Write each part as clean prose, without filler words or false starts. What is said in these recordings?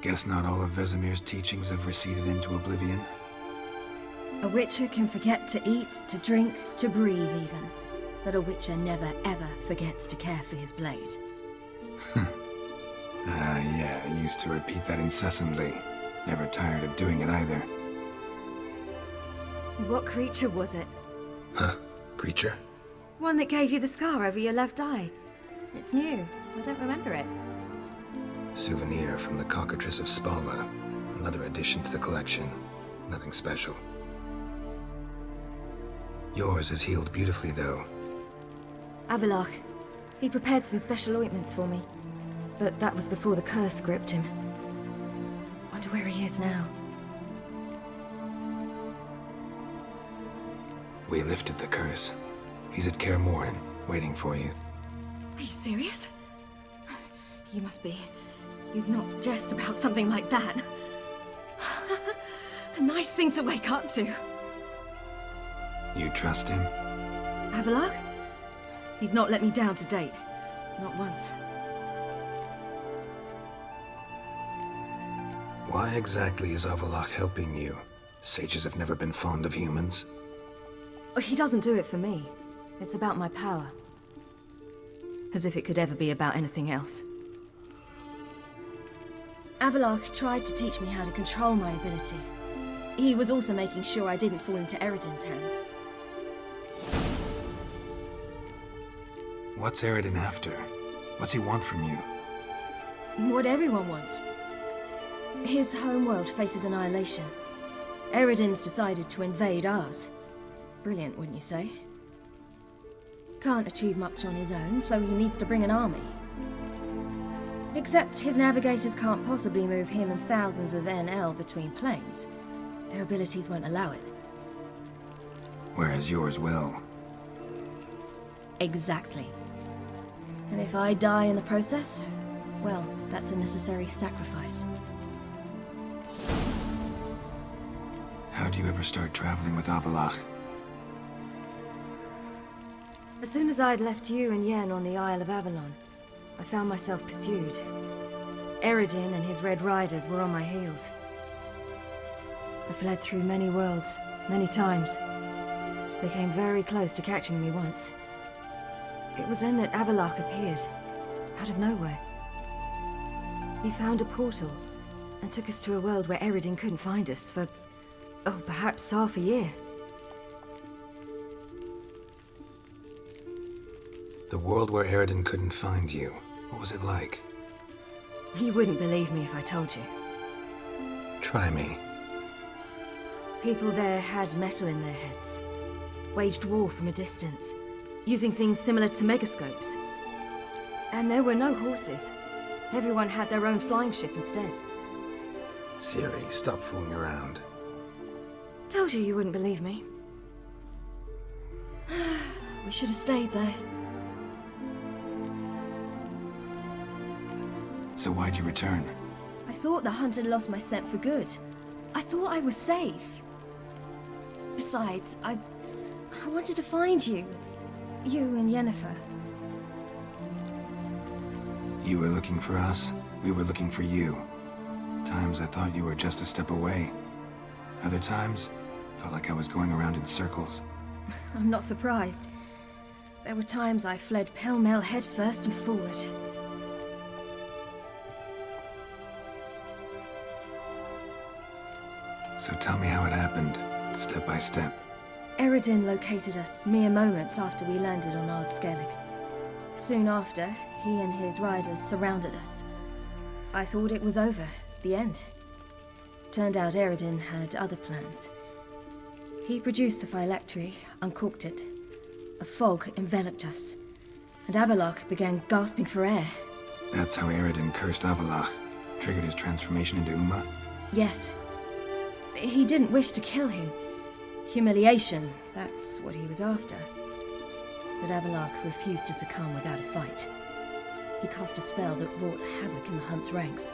Guess not all of Vesemir's teachings have receded into oblivion. A witcher can forget to eat, to drink, to breathe even. But a witcher never ever forgets to care for his blade. Yeah, I used to repeat that incessantly. Never tired of doing it either. What creature was it? Huh? Creature? One that gave you the scar over your left eye. It's new. I don't remember it. Souvenir from the cockatrice of Spala. Another addition to the collection. Nothing special. Yours is healed beautifully, though. Avallac'h. He prepared some special ointments for me. But that was before the curse gripped him. Wonder where he is now. We lifted the curse. He's at Kaer Morhen, waiting for you. Are you serious? You must be. You'd not jest about something like that. A nice thing to wake up to. You trust him? Avallac'h? He's not let me down to date. Not once. Why exactly is Avallac'h helping you? Sages have never been fond of humans. He doesn't do it for me. It's about my power. As if it could ever be about anything else. Avallac'h tried to teach me how to control my ability. He was also making sure I didn't fall into Eredin's hands. What's Eredin after? What's he want from you? What everyone wants. His homeworld faces annihilation. Eredin's decided to invade ours. Brilliant, wouldn't you say? Can't achieve much on his own, so he needs to bring an army. Except his navigators can't possibly move him and thousands of NL between planes. Their abilities won't allow it. Whereas yours will. Exactly. And if I die in the process, well, that's a necessary sacrifice. How'd you ever start traveling with Avallac'h? As soon as I'd left you and Yen on the Isle of Avalon, I found myself pursued. Eredin and his Red Riders were on my heels. I fled through many worlds, many times. They came very close to catching me once. It was then that Avallac'h appeared, out of nowhere. He found a portal, and took us to a world where Eredin couldn't find us for, oh, perhaps half a year. The world where Eredin couldn't find you. What was it like? You wouldn't believe me if I told you. Try me. People there had metal in their heads. Waged war from a distance, using things similar to megascopes. And there were no horses. Everyone had their own flying ship instead. Ciri, stop fooling around. Told you wouldn't believe me. We should have stayed there. So why'd you return? I thought the hunt had lost my scent for good. I thought I was safe. Besides, I wanted to find you. You and Yennefer. You were looking for us, we were looking for you. Times I thought you were just a step away. Other times, felt like I was going around in circles. I'm not surprised. There were times I fled pell-mell headfirst and forward. So tell me how it happened, step by step. Eredin located us mere moments after we landed on Ard Skellig. Soon after, he and his riders surrounded us. I thought it was over, the end. Turned out Eredin had other plans. He produced the phylactery, uncorked it. A fog enveloped us, and Avallac'h began gasping for air. That's how Eredin cursed Avallac'h, triggered his transformation into Uma? Yes. He didn't wish to kill him. Humiliation, that's what he was after. But Avallac'h refused to succumb without a fight. He cast a spell that wrought havoc in the hunt's ranks.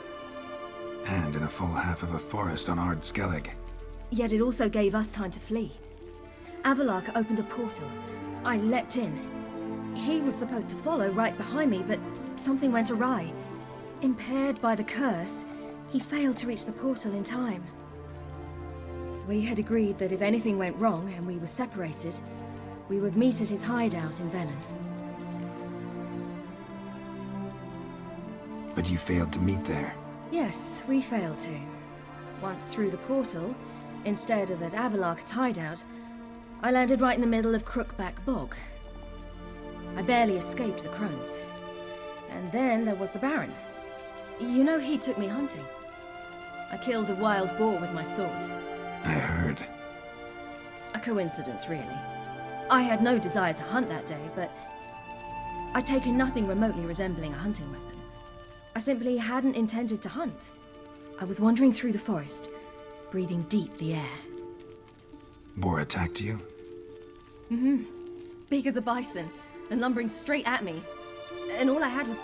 And in a full half of a forest on Ard Skellig. Yet it also gave us time to flee. Avallac'h opened a portal. I leapt in. He was supposed to follow right behind me, but something went awry. Impaired by the curse, He failed to reach the portal in time. We had agreed that if anything went wrong and we were separated, we would meet at his hideout in Velen. But you failed to meet there. Yes, we failed to. Once through the portal, instead of at Avalok's hideout, I landed right in the middle of Crookback Bog. I barely escaped the crones. And then there was the Baron. You know, he took me hunting. I killed a wild boar with my sword. I heard. A coincidence, really. I had no desire to hunt that day, but I'd taken nothing remotely resembling a hunting weapon. I simply hadn't intended to hunt. I was wandering through the forest, breathing deep the air. Boar attacked you? Mm-hmm. Big as a bison, and lumbering straight at me. And all I had was...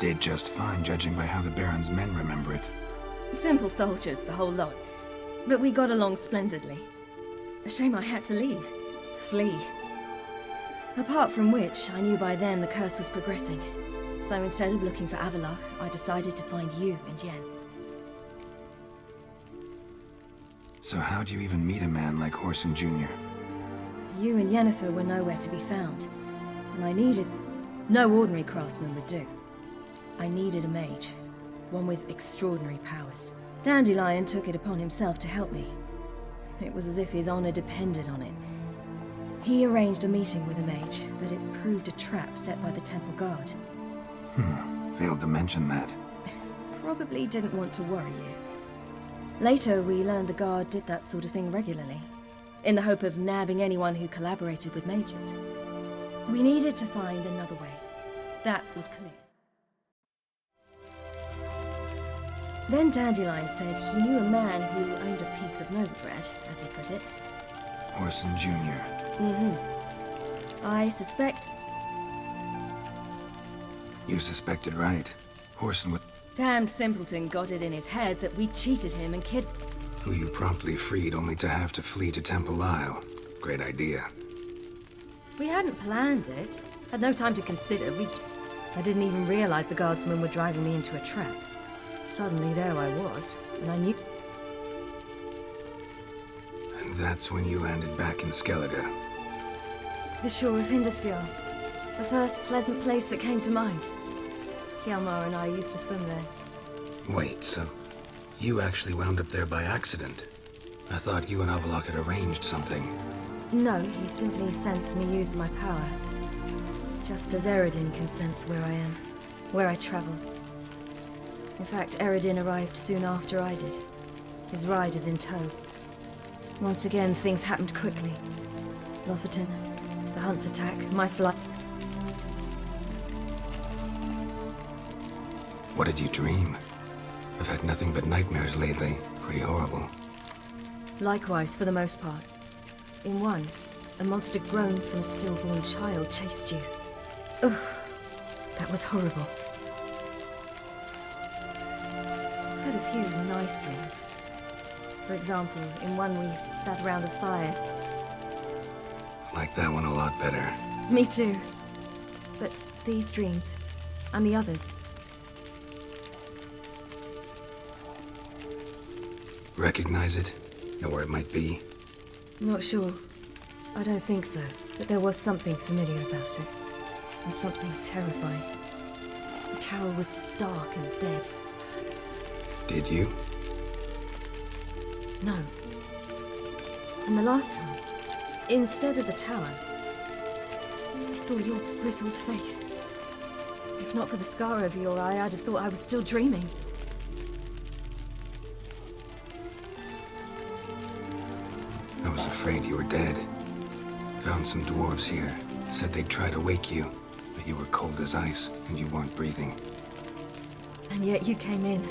Did just fine, judging by how the Baron's men remember it. simple soldiers, the whole lot. But we got along splendidly. A shame I had to leave. Flee. Apart from which, I knew by then the curse was progressing. So instead of looking for Avalok, I decided to find you and Yen. So how'd you even meet a man like Horson Jr.? You and Yennefer were nowhere to be found, and I needed... No ordinary craftsman would do. I needed a mage, one with extraordinary powers. Dandelion took it upon himself to help me. It was as if his honor depended on it. He arranged a meeting with a mage, but it proved a trap set by the temple guard. Failed to mention that. Probably didn't want to worry you. Later, we learned the guard did that sort of thing regularly, in the hope of nabbing anyone who collaborated with mages. We needed to find another way. That was clear. Then Dandelion said he knew a man who owned a piece of Nova bread, as he put it. Horson Jr. I suspect... You suspected right. Horson would... Damned simpleton got it in his head that we cheated him and who you promptly freed only to have to flee to Temple Isle. Great idea. We hadn't planned it. Had no time to consider. I didn't even realize the guardsmen were driving me into a trap. Suddenly there I was, and I knew... And that's when you landed back in Skellige. The shore of Hindisfjord. The first pleasant place that came to mind. Hjalmar and I used to swim there. Wait, so you actually wound up there by accident? I thought you and Avalok had arranged something. No, he simply sensed me use my power. Just as Eredin can sense where I am, where I travel. In fact, Eredin arrived soon after I did. His riders in tow. Once again, things happened quickly. Lofoten, the hunt's attack, my flight. What did you dream? I've had nothing but nightmares lately. Pretty horrible. Likewise, for the most part. In one, a monster grown from a stillborn child chased you. Ugh, that was horrible. I had a few nice dreams. For example, in one we sat around a fire. Like that one a lot better. Me too. But these dreams, and the others... Recognize it? Know where it might be? Not sure. I don't think so. But there was something familiar about it. And something terrifying. The tower was stark and dead. Did you? No. And the last time, instead of the tower, I saw your grizzled face. If not for the scar over your eye, I'd have thought I was still dreaming. I was afraid you were dead. Found some dwarves here. Said they'd try to wake you, but you were cold as ice and you weren't breathing. And yet you came in.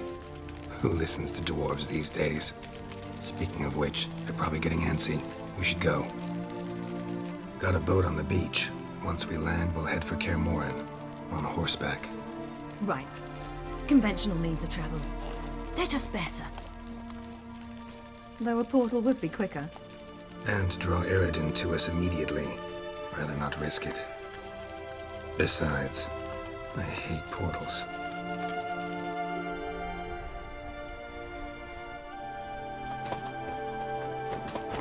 Who listens to dwarves these days? Speaking of which, they're probably getting antsy. We should go. Got a boat on the beach. Once we land, we'll head for Kaer Morhen. On horseback. Right. Conventional means of travel. They're just better. Though a portal would be quicker. And draw Eredin to us immediately. Rather not risk it. Besides, I hate portals.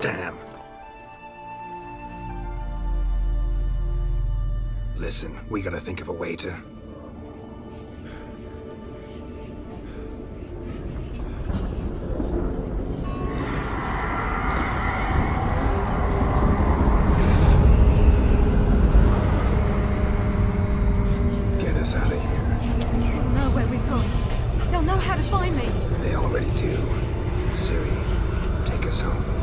Damn. Listen, we gotta think of a way to... Get us out of here. They'll know where we've gone. They'll know how to find me. They already do. Ciri, take us home.